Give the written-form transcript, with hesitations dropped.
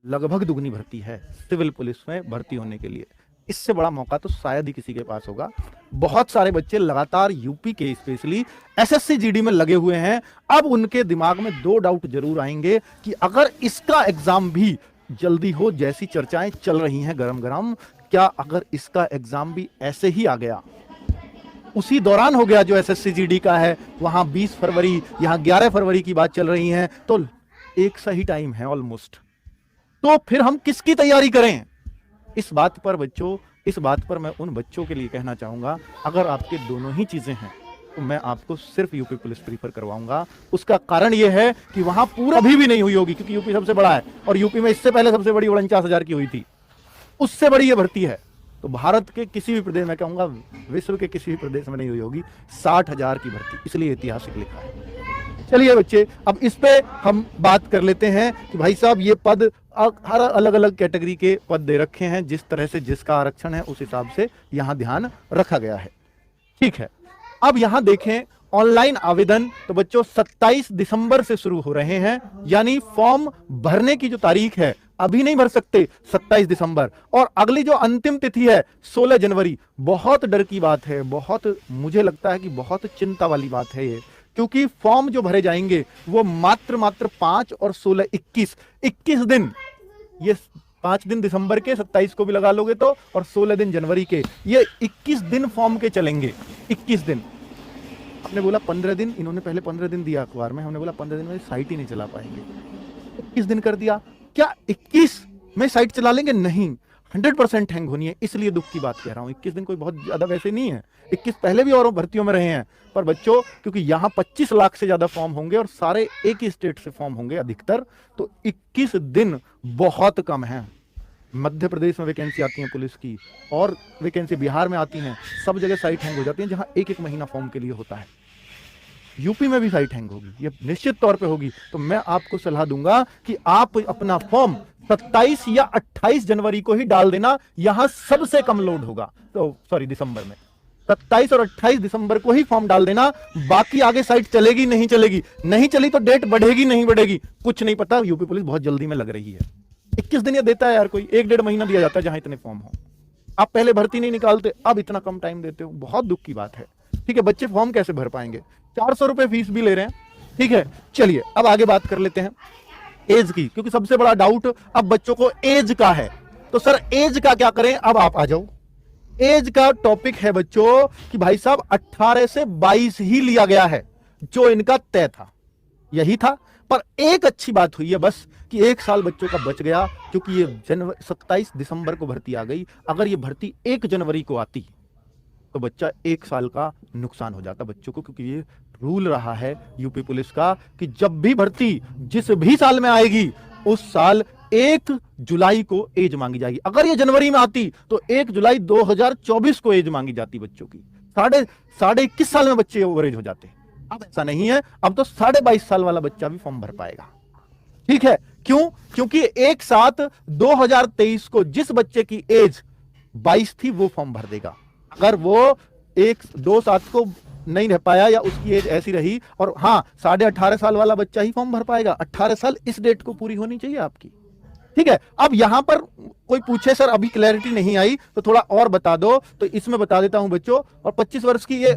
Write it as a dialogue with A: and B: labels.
A: लगभग दुगनी भर्ती है सिविल पुलिस में भर्ती होने के लिए। इससे बड़ा मौका तो शायद ही किसी के पास होगा। बहुत सारे बच्चे लगातार यूपी के स्पेशली एसएससी जीडी में लगे हुए हैं। अब उनके दिमाग में दो डाउट जरूर आएंगे कि अगर इसका एग्जाम भी जल्दी हो, जैसी चर्चाएं चल रही हैं गरम गरम, क्या अगर इसका एग्जाम भी ऐसे ही आ गया, उसी दौरान हो गया जो एसएससी जीडी का है, वहां 20 फरवरी, यहां 11 फरवरी की बात चल रही है, तो एक सही टाइम है ऑलमोस्ट, तो फिर हम किसकी तैयारी करें? इस बात पर बच्चों, इस बात पर मैं उन बच्चों के लिए कहना चाहूंगा, अगर आपके दोनों ही चीजें हैं तो मैं आपको सिर्फ यूपी पुलिस प्रीफर करवाऊंगा। उसका कारण यह है कि वहां पूरा अभी भी नहीं हुई होगी, क्योंकि यूपी सबसे बड़ा है और यूपी में इससे पहले सबसे बड़ी 49,000 की हुई थी, उससे बड़ी ये भर्ती है। तो भारत के किसी भी प्रदेश में, कहूंगा विश्व के किसी भी प्रदेश में नहीं हुई होगी 60,000 की भर्ती, इसलिए ऐतिहासिक लिखा है। चलिए बच्चे, अब इस पे हम बात कर लेते हैं कि भाई साहब ये पद, हर अलग अलग कैटेगरी के पद दे रखे हैं, जिस तरह से जिसका आरक्षण है उस हिसाब से यहां ध्यान रखा गया है। ठीक है, अब यहां देखें ऑनलाइन आवेदन, तो बच्चों 27 दिसंबर से शुरू हो रहे हैं, यानी फॉर्म भरने की जो तारीख है अभी नहीं भर सकते 27 दिसंबर, और अगली जो अंतिम तिथि है 16 जनवरी। बहुत डर की बात है, बहुत, मुझे लगता है कि बहुत चिंता वाली बात है ये, क्योंकि फॉर्म जो भरे जाएंगे वो मात्र 5 और 16 21 दिन, ये 5 दिन दिसंबर के, 27 को भी लगा लोगे तो, और 16 दिन जनवरी के, ये 21 दिन फॉर्म के चलेंगे। 21 दिन, आपने बोला 15 दिन, इन्होंने पहले 15 दिन दिया अखबार में, हमने बोला 15 दिन में साइट ही नहीं चला पाएंगे, 21 दिन कर दिया। क्या 21 में साइट चला लेंगे? नहीं, 100% हैंग होनी है, इसलिए दुख की बात कह रहा हूं। 21 दिन कोई बहुत ज्यादा वैसे नहीं है, 21 पहले भी और भर्तियों में रहे हैं, पर बच्चों क्योंकि यहां 25 लाख से ज्यादा फॉर्म होंगे और सारे एक ही स्टेट से फॉर्म होंगे अधिकतर, तो 21 दिन बहुत कम है। मध्य प्रदेश में वैकेंसी आती है पुलिस की, और वैकेंसी बिहार में आती हैं, सब जगह साइट हैंग हो जाती है जहां एक महीना फॉर्म के लिए होता है। यूपी में भी साइट हैंग होगी, ये निश्चित तौर पे होगी। तो मैं आपको सलाह दूंगा कि आप अपना फॉर्म 27 या 28 जनवरी को ही डाल देना, यहां सबसे कम लोड होगा, तो सॉरी दिसंबर में 27 और 28 दिसंबर को ही फॉर्म डाल देना। बाकी आगे साइट चलेगी नहीं चलेगी, नहीं चली तो डेट बढ़ेगी नहीं बढ़ेगी, कुछ नहीं पता। यूपी पुलिस बहुत जल्दी में लग रही है। 21 दिन ये देता है यार, कोई 1-1.5 महीना दिया जाता है जहां इतने फॉर्म हो। आप पहले भर्ती नहीं निकालते, अब इतना कम टाइम देते हो, बहुत दुख की बात है। ठीक है, बच्चे फॉर्म कैसे भर पाएंगे? 400 रुपए फीस भी ले रहे हैं। ठीक है, चलिए अब आगे बात कर लेते हैं एज की, क्योंकि सबसे बड़ा डाउट अब बच्चों को एज का है। तो सर एज का क्या करें? अब आप आ जाओ। एज का टॉपिक है बच्चों कि भाई साहब 18 से 22 ही लिया गया है, जो इनका तय था यही था। पर एक अच्छी बात हुई है बस कि 1 साल बच्चों का बच गया, क्योंकि ये 27 दिसंबर को भर्ती आ गई। अगर ये भर्ती 1 जनवरी को आती तो बच्चा 1 साल का नुकसान हो जाता बच्चों को, क्योंकि ये रूल रहा है यूपी पुलिस का कि जब भी भर्ती जिस भी साल में आएगी उस साल 1 जुलाई को एज मांगी जाएगी। अगर ये जनवरी में आती तो 1 जुलाई 2024 को एज मांगी जाती बच्चों की। साढ़े 21 साल में बच्चे ओवरेज हो जाते। अब ऐसा नहीं है, अब तो 22.5 साल वाला बच्चा भी फॉर्म भर पाएगा। ठीक है, क्यों? क्योंकि एक साथ 2023 को जिस बच्चे की एज 22 थी वो फॉर्म भर देगा। अगर वो 1-2 साल को नहीं रह पाया या उसकी एज ऐसी रही, और हाँ 18.5 साल वाला बच्चा ही फॉर्म भर पाएगा। 18 साल इस डेट को पूरी होनी चाहिए आपकी। ठीक है, अब यहां पर कोई पूछे सर अभी क्लैरिटी नहीं आई तो थोड़ा और बता दो, तो इसमें बता देता हूं बच्चों। और 25 वर्ष की ये